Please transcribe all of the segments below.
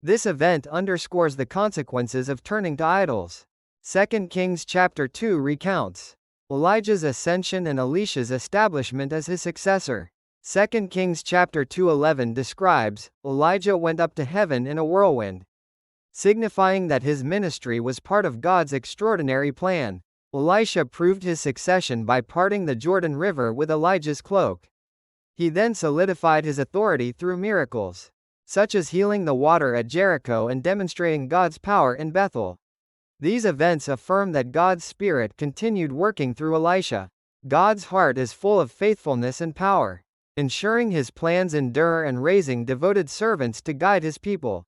This event underscores the consequences of turning to idols. 2 Kings chapter 2 recounts Elijah's ascension and Elisha's establishment as his successor. 2 Kings chapter 2:11 describes, Elijah went up to heaven in a whirlwind, signifying that his ministry was part of God's extraordinary plan. Elisha proved his succession by parting the Jordan River with Elijah's cloak. He then solidified his authority through miracles, such as healing the water at Jericho and demonstrating God's power in Bethel. These events affirm that God's Spirit continued working through Elisha. God's heart is full of faithfulness and power, ensuring his plans endure and raising devoted servants to guide his people.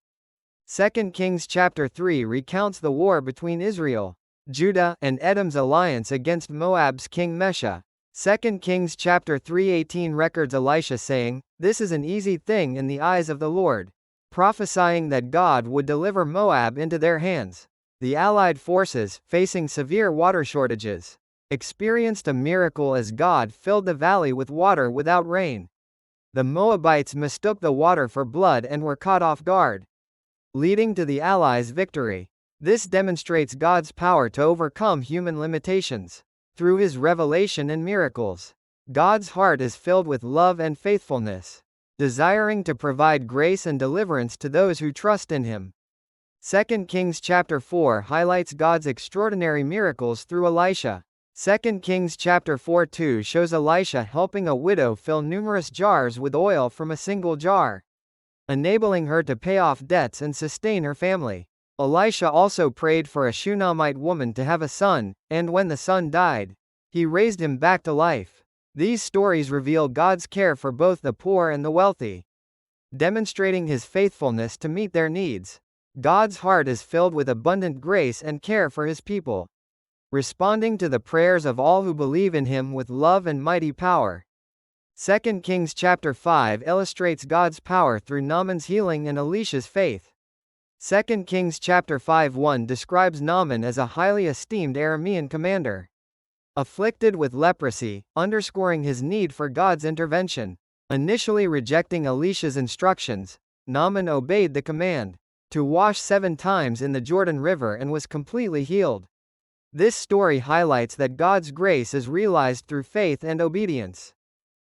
2 Kings chapter 3 recounts the war between Israel, Judah, and Edom's alliance against Moab's king Mesha. 2 Kings chapter 3:18 records Elisha saying, "This is an easy thing in the eyes of the Lord," prophesying that God would deliver Moab into their hands. The Allied forces, facing severe water shortages, experienced a miracle as God filled the valley with water without rain. The Moabites mistook the water for blood and were caught off guard, leading to the Allies' victory. This demonstrates God's power to overcome human limitations. Through his revelation and miracles, God's heart is filled with love and faithfulness, desiring to provide grace and deliverance to those who trust in him. 2 Kings chapter 4 highlights God's extraordinary miracles through Elisha. 2 Kings chapter 4:2 shows Elisha helping a widow fill numerous jars with oil from a single jar, enabling her to pay off debts and sustain her family. Elisha also prayed for a Shunammite woman to have a son, and when the son died, he raised him back to life. These stories reveal God's care for both the poor and the wealthy, demonstrating his faithfulness to meet their needs. God's heart is filled with abundant grace and care for his people, responding to the prayers of all who believe in him with love and mighty power. 2 Kings chapter 5 illustrates God's power through Naaman's healing and Elisha's faith. 2 Kings chapter 5:1 describes Naaman as a highly esteemed Aramean commander, afflicted with leprosy, underscoring his need for God's intervention. Initially rejecting Elisha's instructions, Naaman obeyed the command to wash 7 times in the Jordan River and was completely healed. This story highlights that God's grace is realized through faith and obedience.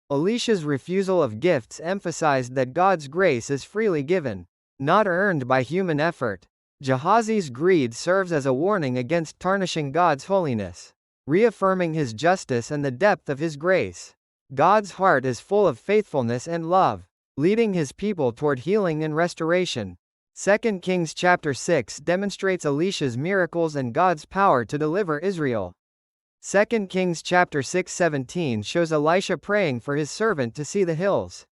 Elisha's refusal of gifts emphasized that God's grace is freely given, not earned by human effort. Gehazi's greed serves as a warning against tarnishing God's holiness, reaffirming his justice and the depth of his grace. God's heart is full of faithfulness and love, leading his people toward healing and restoration. 2 Kings chapter 6 demonstrates Elisha's miracles and God's power to deliver Israel. 2 Kings chapter 6:17 shows Elisha praying for his servant to see the hills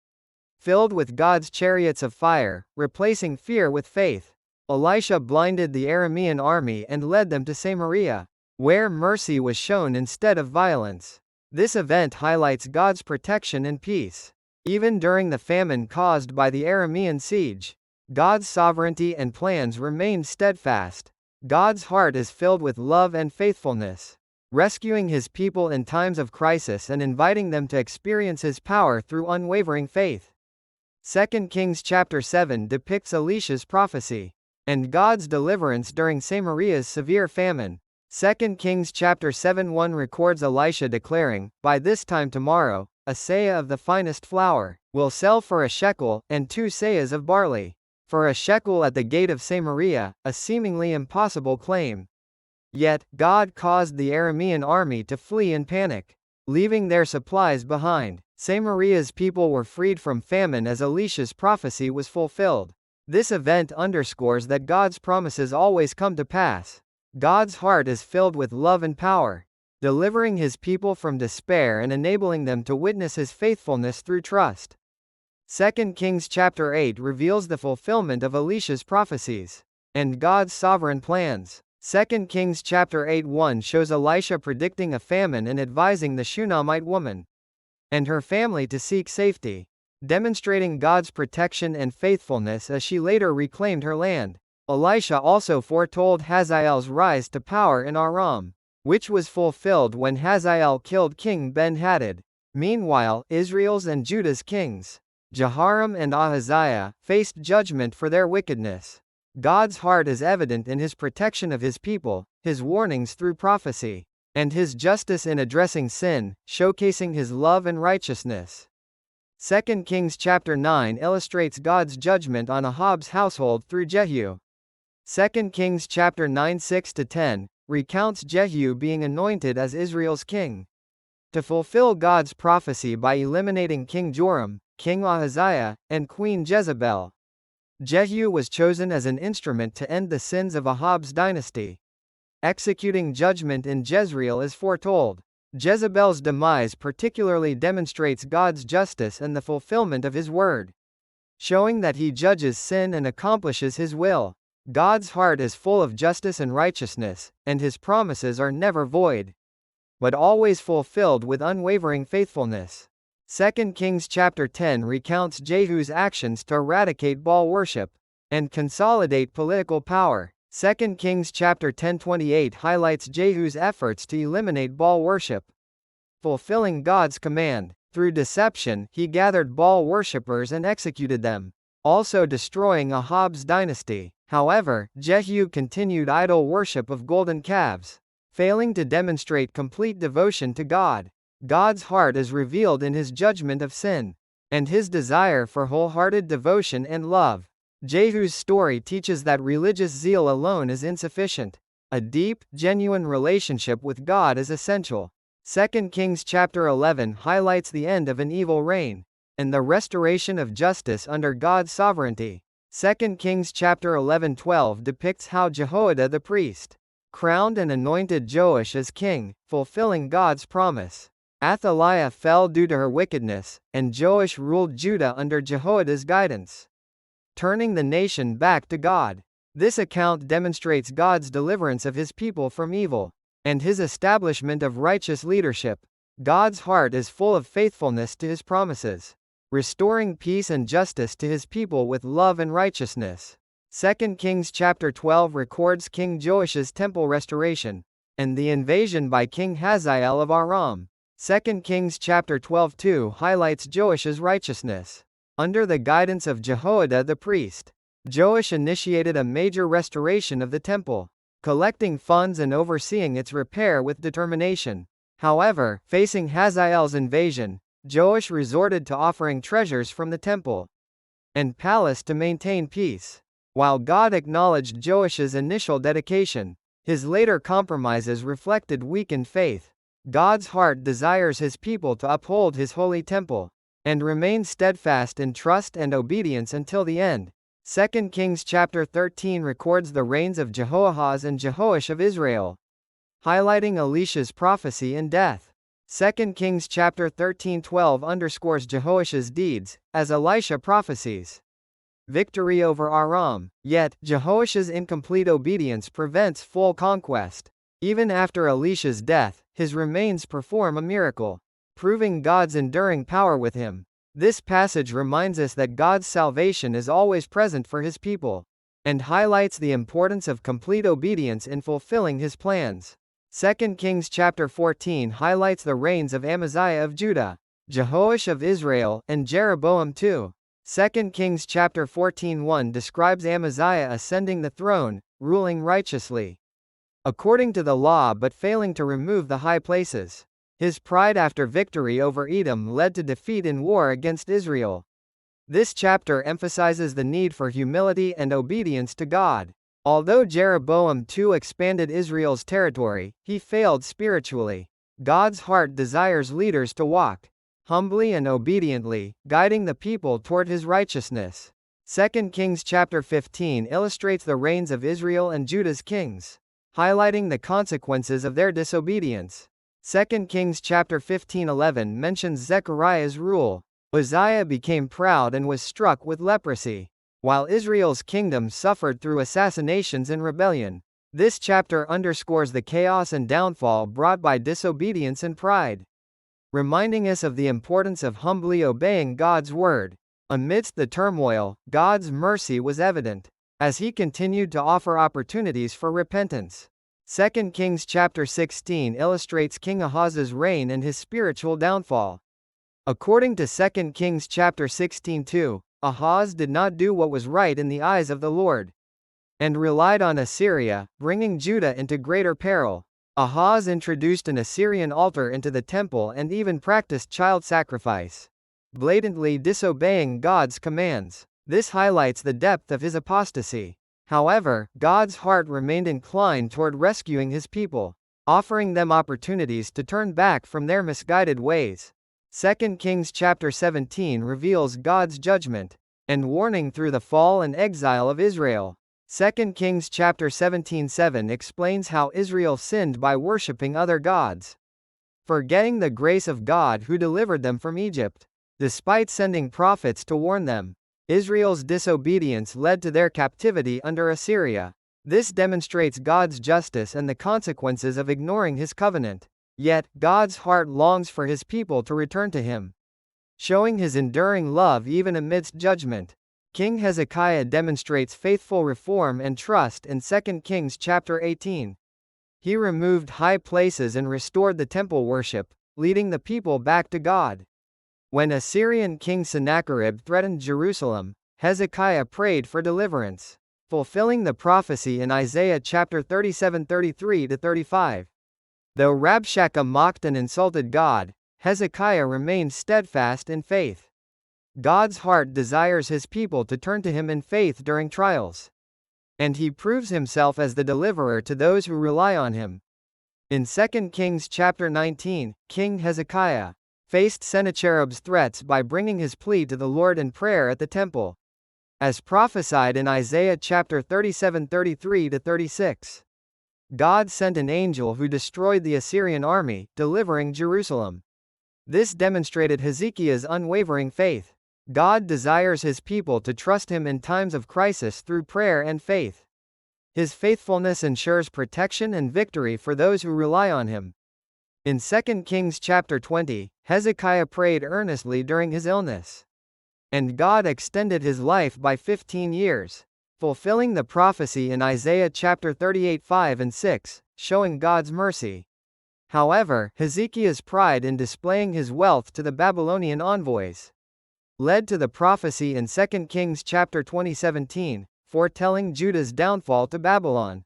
filled with God's chariots of fire, replacing fear with faith. Elisha blinded the Aramean army and led them to Samaria, where mercy was shown instead of violence. This event highlights God's protection and peace, even during the famine caused by the Aramean siege. God's sovereignty and plans remained steadfast. God's heart is filled with love and faithfulness, rescuing his people in times of crisis and inviting them to experience his power through unwavering faith. 2 Kings chapter 7 depicts Elisha's prophecy and God's deliverance during Samaria's severe famine. 2 Kings chapter 7:1 records Elisha declaring, "By this time tomorrow, a seah of the finest flour will sell for a shekel, and 2 seahs of barley for a shekel at the gate of Samaria," a seemingly impossible claim. Yet, God caused the Aramean army to flee in panic, leaving their supplies behind. Samaria's people were freed from famine as Elisha's prophecy was fulfilled. This event underscores that God's promises always come to pass. God's heart is filled with love and power, delivering his people from despair and enabling them to witness his faithfulness through trust. 2 Kings chapter 8 reveals the fulfillment of Elisha's prophecies and God's sovereign plans. 2 Kings chapter 8:1 shows Elisha predicting a famine and advising the Shunammite woman and her family to seek safety, demonstrating God's protection and faithfulness as she later reclaimed her land. Elisha also foretold Hazael's rise to power in Aram, which was fulfilled when Hazael killed King Ben-Hadad. Meanwhile, Israel's and Judah's kings, Jehoram and Ahaziah faced judgment for their wickedness. God's heart is evident in his protection of his people, his warnings through prophecy, and his justice in addressing sin, showcasing his love and righteousness. 2 Kings chapter 9 illustrates God's judgment on Ahab's household through Jehu. 2 Kings chapter 9 6-10 recounts Jehu being anointed as Israel's king. To fulfill God's prophecy by eliminating King Joram, King Ahaziah, and Queen Jezebel, Jehu was chosen as an instrument to end the sins of Ahab's dynasty. Executing judgment in Jezreel is foretold. Jezebel's demise particularly demonstrates God's justice and the fulfillment of his word, showing that he judges sin and accomplishes his will. God's heart is full of justice and righteousness, and his promises are never void, but always fulfilled with unwavering faithfulness. 2 Kings chapter 10 recounts Jehu's actions to eradicate Baal worship and consolidate political power. 2 Kings chapter 10:28 highlights Jehu's efforts to eliminate Baal worship, fulfilling God's command. Through deception, he gathered Baal worshippers and executed them, also destroying Ahab's dynasty. However, Jehu continued idol worship of golden calves, failing to demonstrate complete devotion to God. God's heart is revealed in his judgment of sin, and his desire for wholehearted devotion and love. Jehu's story teaches that religious zeal alone is insufficient. A deep, genuine relationship with God is essential. 2 Kings chapter 11 highlights the end of an evil reign, and the restoration of justice under God's sovereignty. 2 Kings chapter 11:12 depicts how Jehoiada the priest crowned and anointed Joash as king, fulfilling God's promise. Athaliah fell due to her wickedness, and Joash ruled Judah under Jehoiada's guidance, turning the nation back to God. This account demonstrates God's deliverance of his people from evil, and his establishment of righteous leadership. God's heart is full of faithfulness to his promises, restoring peace and justice to his people with love and righteousness. 2 Kings chapter 12 records King Joash's temple restoration, and the invasion by King Hazael of Aram. 2 Kings chapter 12:2 highlights Joash's righteousness. Under the guidance of Jehoiada the priest, Joash initiated a major restoration of the temple, collecting funds and overseeing its repair with determination. However, facing Hazael's invasion, Joash resorted to offering treasures from the temple and palace to maintain peace. While God acknowledged Joash's initial dedication, his later compromises reflected weakened faith. God's heart desires his people to uphold his holy temple and remain steadfast in trust and obedience until the end. 2 Kings chapter 13 records the reigns of Jehoahaz and Jehoash of Israel, highlighting Elisha's prophecy and death. 2 Kings chapter 13:12 underscores Jehoash's deeds, as Elisha prophesies victory over Aram. Yet, Jehoash's incomplete obedience prevents full conquest. Even after Elisha's death, his remains perform a miracle, proving God's enduring power with him. This passage reminds us that God's salvation is always present for his people, and highlights the importance of complete obedience in fulfilling his plans. 2 Kings chapter 14 highlights the reigns of Amaziah of Judah, Jehoash of Israel, and Jeroboam II. 2 Kings chapter 14:1 describes Amaziah ascending the throne, ruling righteously, according to the law but failing to remove the high places. His pride after victory over Edom led to defeat in war against Israel. This chapter emphasizes the need for humility and obedience to God. Although Jeroboam II expanded Israel's territory, he failed spiritually. God's heart desires leaders to walk humbly and obediently, guiding the people toward his righteousness. 2 Kings chapter 15 illustrates the reigns of Israel and Judah's kings, highlighting the consequences of their disobedience. 2 Kings chapter 15:11 mentions Zechariah's rule. Uzziah became proud and was struck with leprosy, while Israel's kingdom suffered through assassinations and rebellion. This chapter underscores the chaos and downfall brought by disobedience and pride, reminding us of the importance of humbly obeying God's word. Amidst the turmoil, God's mercy was evident, as he continued to offer opportunities for repentance. 2 Kings chapter 16 illustrates King Ahaz's reign and his spiritual downfall, According to 2 Kings chapter 16:2, Ahaz did not do what was right in the eyes of the Lord, and relied on Assyria, bringing Judah into greater peril. Ahaz introduced an Assyrian altar into the temple and even practiced child sacrifice, blatantly disobeying God's commands. This highlights the depth of his apostasy. However, God's heart remained inclined toward rescuing his people, offering them opportunities to turn back from their misguided ways. 2 Kings chapter 17 reveals God's judgment and warning through the fall and exile of Israel. 2 Kings chapter 17:7 explains how Israel sinned by worshiping other gods, forgetting the grace of God who delivered them from Egypt. Despite sending prophets to warn them, Israel's disobedience led to their captivity under Assyria. This demonstrates God's justice and the consequences of ignoring his covenant. Yet, God's heart longs for his people to return to him, showing his enduring love even amidst judgment. King Hezekiah demonstrates faithful reform and trust in 2 Kings chapter 18. He removed high places and restored the temple worship, leading the people back to God. When Assyrian king Sennacherib threatened Jerusalem, Hezekiah prayed for deliverance, fulfilling the prophecy in Isaiah chapter 37:33-35. Though Rabshakeh mocked and insulted God, Hezekiah remained steadfast in faith. God's heart desires his people to turn to him in faith during trials, and he proves himself as the deliverer to those who rely on him. In 2 Kings chapter 19, King Hezekiah faced Sennacherib's threats by bringing his plea to the Lord in prayer at the temple, as prophesied in Isaiah chapter 37:33-36. God sent an angel who destroyed the Assyrian army, delivering Jerusalem. This demonstrated Hezekiah's unwavering faith. God desires his people to trust him in times of crisis through prayer and faith. His faithfulness ensures protection and victory for those who rely on him. In 2 Kings chapter 20, Hezekiah prayed earnestly during his illness, and God extended his life by 15 years, fulfilling the prophecy in Isaiah chapter 38:5 and 6, showing God's mercy. However, Hezekiah's pride in displaying his wealth to the Babylonian envoys led to the prophecy in 2 Kings chapter 20:17, foretelling Judah's downfall to Babylon.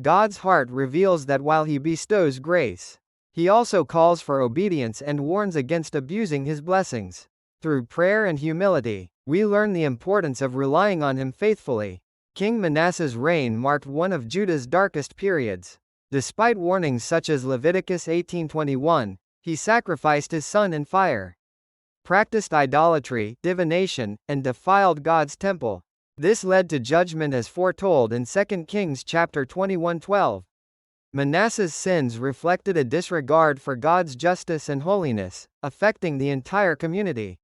God's heart reveals that while he bestows grace, he also calls for obedience and warns against abusing his blessings. Through prayer and humility, we learn the importance of relying on him faithfully. King Manasseh's reign marked one of Judah's darkest periods. Despite warnings such as Leviticus 18:21, he sacrificed his son in fire, practiced idolatry, divination, and defiled God's temple. This led to judgment as foretold in 2 Kings chapter 21:12. Manasseh's sins reflected a disregard for God's justice and holiness, affecting the entire community.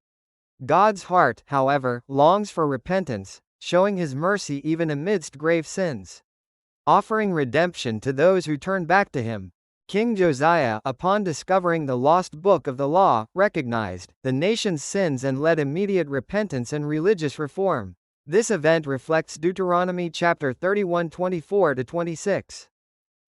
God's heart, however, longs for repentance, showing his mercy even amidst grave sins, offering redemption to those who turn back to him. King Josiah, upon discovering the lost book of the law, recognized the nation's sins and led immediate repentance and religious reform. This event reflects Deuteronomy chapter 31:24-26,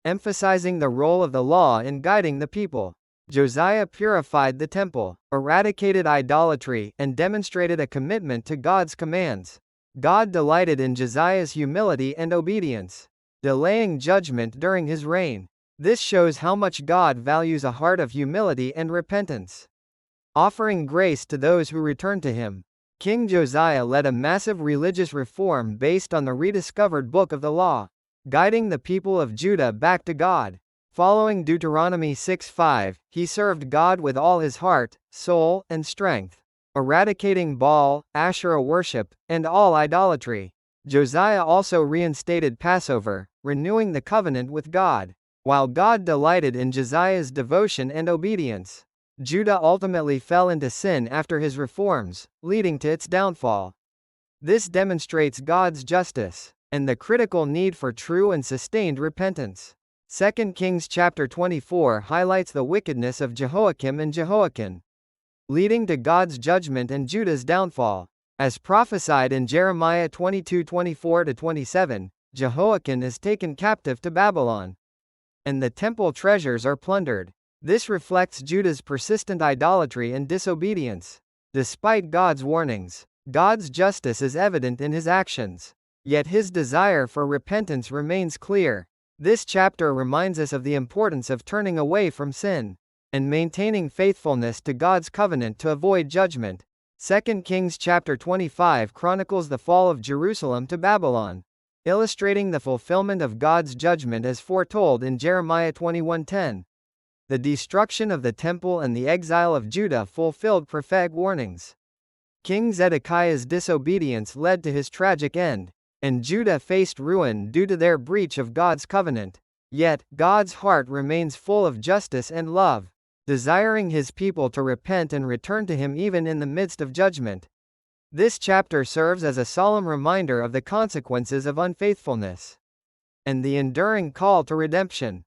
emphasizing the role of the law in guiding the people. Josiah purified the temple, eradicated idolatry, and demonstrated a commitment to God's commands. God delighted in Josiah's humility and obedience, delaying judgment during his reign. This shows how much God values a heart of humility and repentance, offering grace to those who return to him. King Josiah led a massive religious reform based on the rediscovered book of the law, guiding the people of Judah back to God. Following Deuteronomy 6:5, he served God with all his heart, soul, and strength, eradicating Baal, Asherah worship, and all idolatry. Josiah also reinstated Passover, renewing the covenant with God. While God delighted in Josiah's devotion and obedience, Judah ultimately fell into sin after his reforms, leading to its downfall. This demonstrates God's justice and the critical need for true and sustained repentance. 2 Kings chapter 24 highlights the wickedness of Jehoiakim and Jehoiakim, leading to God's judgment and Judah's downfall. As prophesied in Jeremiah 22:24-27, Jehoiakim is taken captive to Babylon, and the temple treasures are plundered. This reflects Judah's persistent idolatry and disobedience. Despite God's warnings, God's justice is evident in his actions. Yet his desire for repentance remains clear. This chapter reminds us of the importance of turning away from sin and maintaining faithfulness to God's covenant to avoid judgment. 2 Kings chapter 25 chronicles the fall of Jerusalem to Babylon, illustrating the fulfillment of God's judgment as foretold in Jeremiah 21:10. The destruction of the temple and the exile of Judah fulfilled prophetic warnings. King Zedekiah's disobedience led to his tragic end, and Judah faced ruin due to their breach of God's covenant. Yet, God's heart remains full of justice and love, desiring his people to repent and return to him even in the midst of judgment. This chapter serves as a solemn reminder of the consequences of unfaithfulness and the enduring call to redemption.